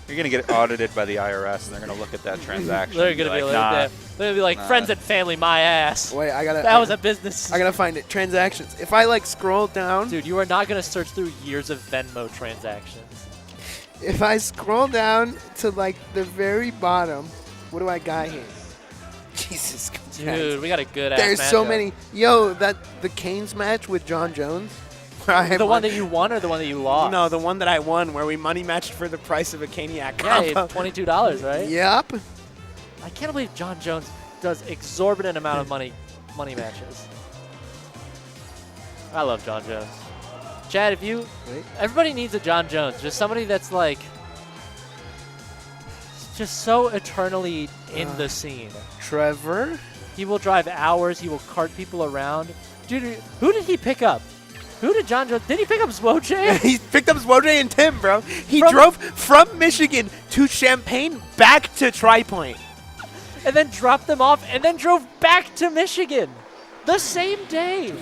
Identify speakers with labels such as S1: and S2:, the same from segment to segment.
S1: You're going to get audited by the IRS, and they're going to look at that transaction.
S2: They're going to be like, nah, they're going to be like, friends and family, my ass.
S3: Wait,
S2: that was a business.
S3: I got to find it. Transactions. If I, like, scroll down.
S2: Dude, you are not going to search through years of Venmo transactions.
S3: If I scroll down to, like, the very bottom, what do I got here? Jesus Christ.
S2: Dude, we got a good ass
S3: There's so many. Yo, the Canes match with John Jones.
S2: The one that you won or the one that you lost?
S4: No, the one that I won where we money matched for the price of a Caniac
S2: combo.
S4: combo.
S2: Yeah, $22, right?
S3: Yep.
S2: I can't believe John Jones does exorbitant amount of money matches. I love John Jones. Chad, if you... Everybody needs a John Jones. Just somebody that's like... just so eternally in the scene.
S3: Trevor?
S2: He will drive hours. He will cart people around. Dude, who did he pick up? Who did John Jones... Did he pick up Swoj?
S4: He picked up Swoj and Tim, bro. He drove from Michigan to Champaign back to Tripoint.
S2: And then dropped them off and then drove back to Michigan the same day.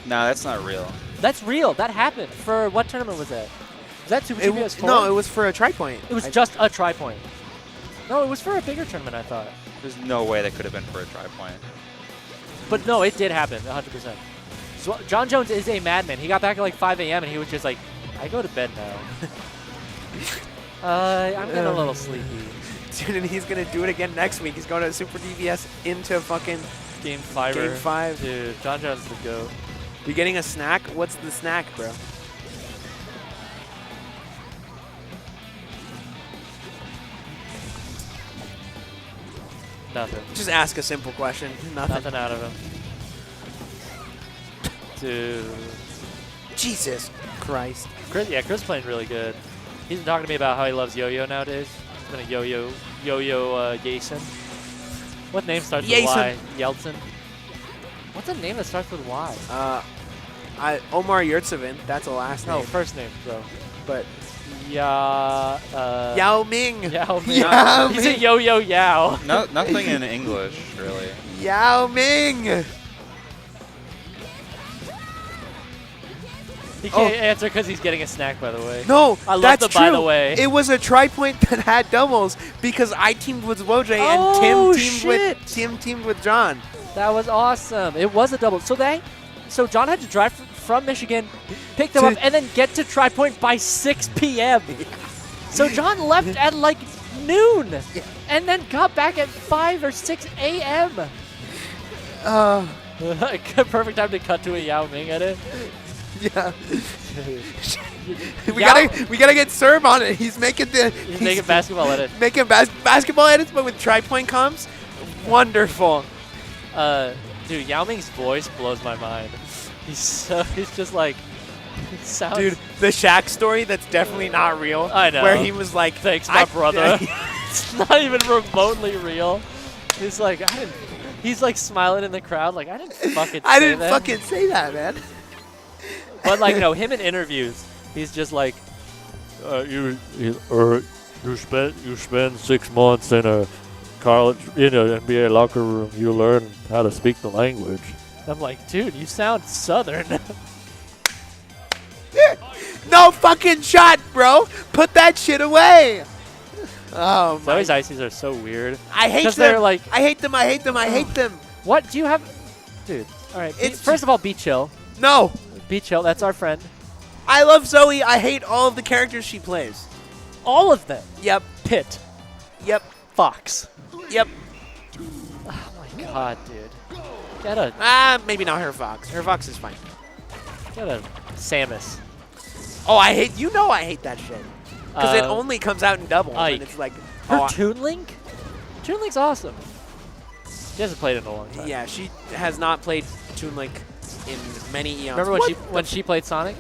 S1: No, that's not real.
S2: That's real. That happened. For what tournament was that? Was that Super GBS4?
S4: No, it was for a Tripoint.
S2: It was just a Tripoint. No, it was for a bigger tournament, I thought.
S1: There's no way that could have been for a Tripoint.
S2: But no, it did happen, 100%. So John Jones is a madman. He got back at like 5 a.m. and he was just like, I go to bed now. I'm getting a little sleepy.
S4: Dude, and he's going to do it again next week. He's going to Super DVS into fucking
S2: Game 5.
S4: Game 5.
S2: Dude, John Jones is the GOAT.
S4: You getting a snack? What's the snack, bro?
S2: Nothing.
S4: Just ask a simple question.
S2: Nothing out of him. Dude.
S4: Jesus Christ.
S2: Chris playing really good. He's been talking to me about how he loves yo-yo nowadays. He's been a yo-yo Yason. What name starts with Y? Yeltsin. What's a name that starts with Y?
S4: Omar Yurtsevin. That's a last name.
S2: No, first name, bro.
S4: But
S3: Yao Ming.
S2: Yao Ming.
S3: Yao
S2: He's
S3: Ming.
S2: a yo-yo Yao.
S1: No, nothing in English, really.
S3: Yao Ming.
S2: He can't answer because he's getting a snack, by the way.
S3: No,
S2: I love
S3: that's
S2: the
S3: true.
S2: by the way.
S3: It was a Tripoint that had doubles because I teamed with Swoj and Tim teamed with John.
S2: That was awesome. It was a double. So John had to drive from Michigan, pick them up, and then get to Tripoint by 6 p.m. So John left at like noon, and then got back at 5 or 6 a.m. Perfect time to cut to a Yao Ming edit.
S3: Yeah. we gotta get Serb on it. He's making
S2: basketball edits.
S3: Making basketball edits, but with Tripoint comms. Wonderful.
S2: Dude, Yao Ming's voice blows my mind. He's just like, it sounds.
S4: Dude, the Shaq story that's definitely not real.
S2: I know.
S4: Where he was like,
S2: thanks, my brother. It's not even remotely real. He's like, he's like smiling in the crowd, like, I didn't fucking
S3: say that, man.
S2: But like, no, him in interviews, he's just like, you spend 6 months in a college, in an NBA locker room, you learn how to speak the language. And I'm like, dude, you sound Southern.
S3: No fucking shot, bro. Put that shit away. Oh,
S2: Zoe's ices are so weird.
S3: I hate them.
S2: They're like,
S3: I hate them. I hate them. I hate them.
S2: What do you have, dude? All right. First of all, be chill.
S3: No.
S2: Be chill. That's our friend.
S3: I love Zoe. I hate all of the characters she plays.
S2: All of them.
S3: Yep.
S2: Pit.
S3: Yep.
S2: Fox.
S3: Yep.
S2: Oh my god, dude. Get a.
S4: Maybe not her Fox. Her Fox is fine.
S2: Get a Samus.
S4: Oh, I hate that shit. Because it only comes out in double. And it's like.
S2: Her Toon Link? Toon Link's awesome. She hasn't played in a long time.
S4: Yeah, she has not played Toon Link in many eons.
S2: Remember when she played Sonic?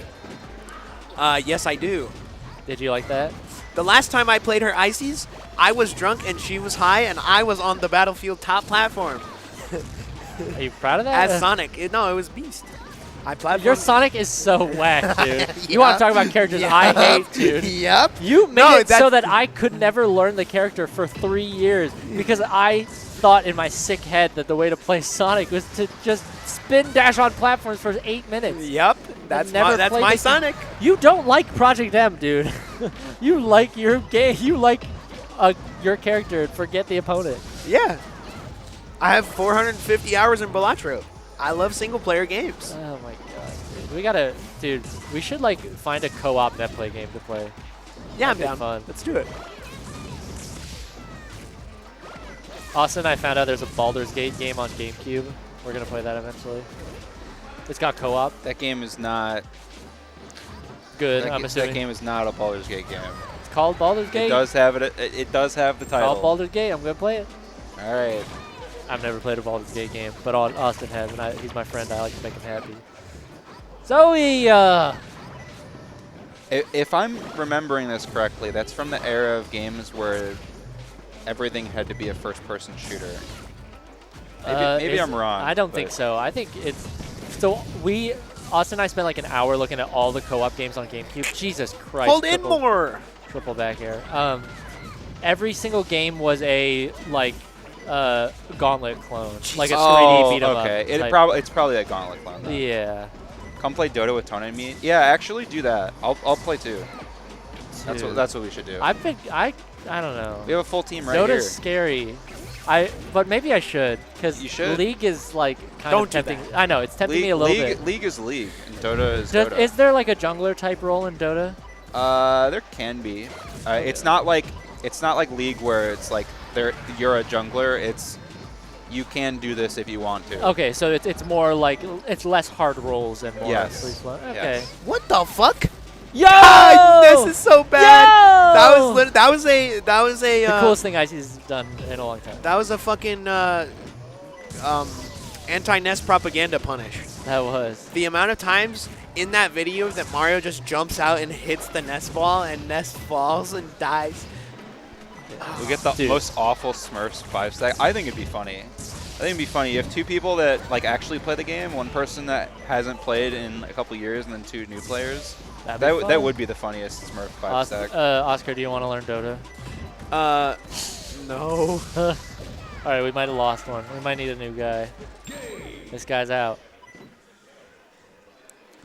S4: Yes, I do.
S2: Did you like that?
S4: The last time I played her Ices, I was drunk and she was high, and I was on the Battlefield top platform.
S2: Are you proud of that?
S4: As Sonic. No, it was Beast.
S2: Your Sonic is so whack, dude. You want to talk about characters I hate, dude.
S3: Yep.
S2: You made it so that I could never learn the character for 3 years because I thought in my sick head that the way to play Sonic was to just spin dash on platforms for 8 minutes.
S4: Yep, that's my Sonic.
S2: You don't like Project M, dude. You like your game. You like your character and forget the opponent.
S4: Yeah. I have 450 hours in Balatro. I love single-player games.
S2: Oh my god, dude. Dude, we should like find a co-op net play game to play.
S4: Yeah, I'm
S2: That'd be
S4: down.
S2: fun.
S4: Let's do it.
S2: Austin and I found out there's a Baldur's Gate game on GameCube. We're going to play that eventually. It's got co-op.
S1: That game is not
S2: Good,
S1: that,
S2: I'm
S1: that
S2: assuming.
S1: game is not a Baldur's Gate game.
S2: It's called Baldur's Gate?
S1: It does have it. It does have the
S2: It's
S1: title.
S2: called Baldur's Gate. I'm going to play it.
S1: All right.
S2: I've never played a Baldur's Gate game, but Austin has, and he's my friend. I like to make him happy. Zoe!
S1: If I'm remembering this correctly, that's from the era of games where everything had to be a first-person shooter. Maybe I'm wrong.
S2: I don't think so. I think it's... So Austin and I spent like an hour looking at all the co-op games on GameCube. Jesus Christ.
S4: Hold in more.
S2: Triple back air. Every single game was a, like, Gauntlet clone. Like a 3D beat 'em up.
S1: Okay. It's probably a Gauntlet clone, though.
S2: Yeah.
S1: Come play Dota with Tony and me. Yeah, actually do that. I'll play too. That's what we should do.
S2: I don't know.
S1: We have a full team right
S2: Dota's
S1: here.
S2: scary. But maybe I should, because
S1: You should.
S2: League is like kind
S4: Don't
S2: of
S4: do
S2: tempting.
S4: that.
S2: I know, it's tempting me a little bit.
S1: League is League, and Dota is Dota.
S2: Is there like a jungler type role in Dota?
S1: There can be. It's not like League where it's like you're a jungler. It's you can do this if you want to.
S2: Okay, so it's more like it's less hard rolls and more
S1: Yes.
S2: free flow. Okay.
S1: Yes.
S4: What the fuck?
S2: Yo!
S4: Ah, this is so bad.
S2: Yo!
S4: That was a
S2: The coolest thing Icy's done in a long time.
S4: That was a fucking anti-Ness propaganda punish.
S2: That was.
S4: The amount of times in that video that Mario just jumps out and hits the Ness ball and Ness falls and dies.
S1: We get the
S2: Dude.
S1: most awful Smurfs 5-stack. I think it'd be funny. I think it'd be funny. You have two people that like actually play the game, one person that hasn't played in a couple years, and then two new players. That would be the funniest Smurf 5-stack.
S2: Oscar, do you want to learn Dota?
S4: No.
S2: All right, we might have lost one. We might need a new guy. This guy's out.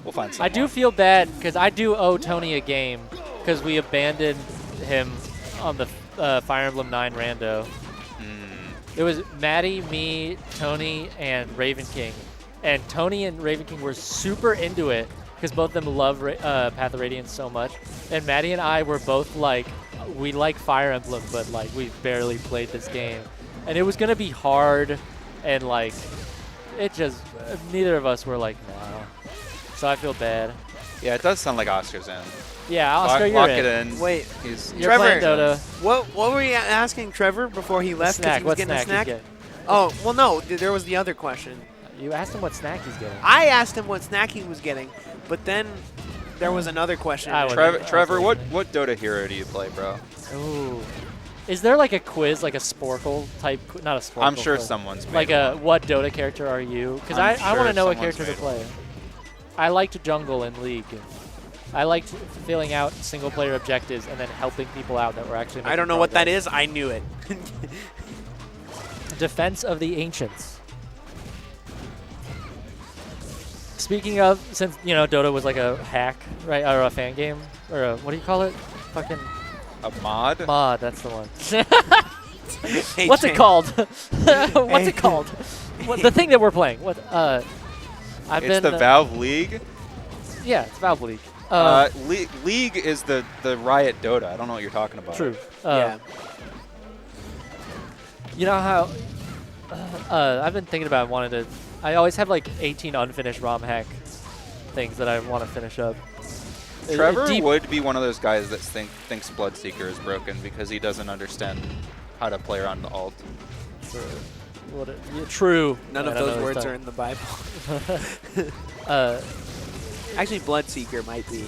S1: We'll find someone.
S2: I do feel bad because I do owe Tony a game because we abandoned him on the Fire Emblem 9 rando. It was Maddie, me, Tony, and Raven King. And Tony and Raven King were super into it because both of them love Path of Radiance so much. And Maddie and I were both like, we like Fire Emblem, but like we barely played this game. And it was going to be hard and like, it just, neither of us were like, no. So I feel bad.
S1: Yeah, it does sound like Oscar's in.
S2: Yeah, Oscar,
S1: Lock
S2: you're
S1: it
S2: in.
S1: in.
S4: Wait,
S2: You're
S4: Trevor,
S2: playing Dota.
S4: what were you asking Trevor before he left? 'Cause
S2: Snack.
S4: he was
S2: What
S4: getting
S2: snack
S4: a snack.
S2: he's getting?
S4: Oh, well, no. There was the other question.
S2: You asked him what snack he's getting.
S4: I asked him what snack he was getting, but then there was another question.
S2: I would-
S1: Trevor, what Dota hero do you play, bro?
S2: Ooh. Is there like a quiz, like a Sporkle type? Not a Sporkle.
S1: I'm sure
S2: but
S1: someone's made
S2: like
S1: one.
S2: what Dota character are you? Because I
S1: I'm
S2: want to
S1: sure
S2: know what
S1: someone's
S2: character to
S1: made
S2: play. I liked jungle in League. I liked filling out single-player objectives and then helping people out that were actually.
S4: I don't know what that is. I knew it.
S2: Defense of the Ancients. Speaking of, since Dota was like a hack, right, or a fan game, or a, what do you call it? Fucking
S1: A mod?
S2: mod. That's the one.
S4: Hey,
S2: What's it
S4: Jane.
S2: called? What's it called? The thing that we're playing. What? I've
S1: It's
S2: been.
S1: the Valve League.
S2: Yeah, it's Valve League.
S1: League is the Riot Dota. I don't know what you're talking about.
S2: True.
S4: Yeah.
S2: You know how I've been thinking about wanting to. I always have like 18 unfinished ROM hack things that I want to finish up.
S1: Trevor would be one of those guys that thinks Bloodseeker is broken because he doesn't understand how to play around the alt.
S2: True.
S4: None of those words are in the Bible. Actually, Bloodseeker might be.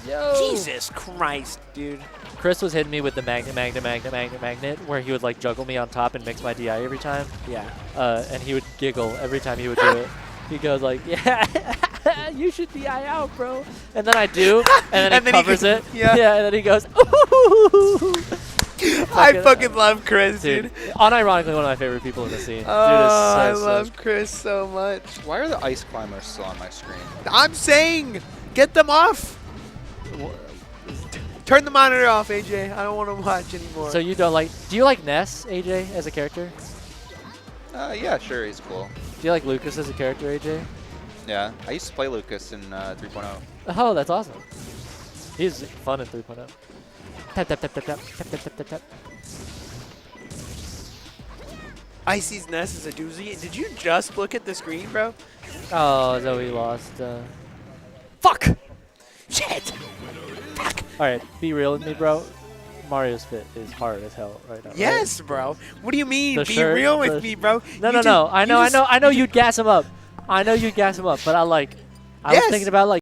S2: Yo.
S4: Jesus Christ, dude.
S2: Chris was hitting me with the magnet, where he would like juggle me on top and mix my DI every time.
S4: Yeah.
S2: And he would giggle every time he would do it. He goes like, yeah, you should DI out, bro. And then I do, and then he covers it.
S4: Yeah.
S2: Yeah, and then he goes, ooh.
S4: I fucking love Chris,
S2: dude.
S4: dude.
S2: Unironically, one of my favorite people in the scene.
S3: Oh,
S2: dude is
S3: I
S2: so
S3: love
S2: sick.
S3: Chris so much.
S1: Why are the ice climbers still on my screen?
S4: I'm saying, get them off. Turn the monitor off, AJ. I don't want to watch anymore.
S2: So you don't like? Do you like Ness, AJ, as a character?
S1: Yeah, sure, he's cool.
S2: Do you like Lucas as a character, AJ?
S1: Yeah, I used to play Lucas in 3.0.
S2: Oh, that's awesome. He's fun in 3.0. Tap tap tap tap tap tap tap tap tap tap.
S4: Icy's Ness is a doozy. Did you just look at the screen, bro?
S2: Oh, Zoe lost. Fuck!
S4: Shit. Fuck.
S2: All right, be real with me, bro. Mario's fit is hard as hell right now. right?
S4: Yes, bro. What do you mean?
S2: The
S4: Be
S2: shirt,
S4: real
S2: the-
S4: with me, bro.
S2: No,
S4: You
S2: no,
S4: just-
S2: no. I
S4: you
S2: know,
S4: just-
S2: I know you'd gas him up. I know you'd gas him up, but I was
S4: Yes.
S2: thinking about like.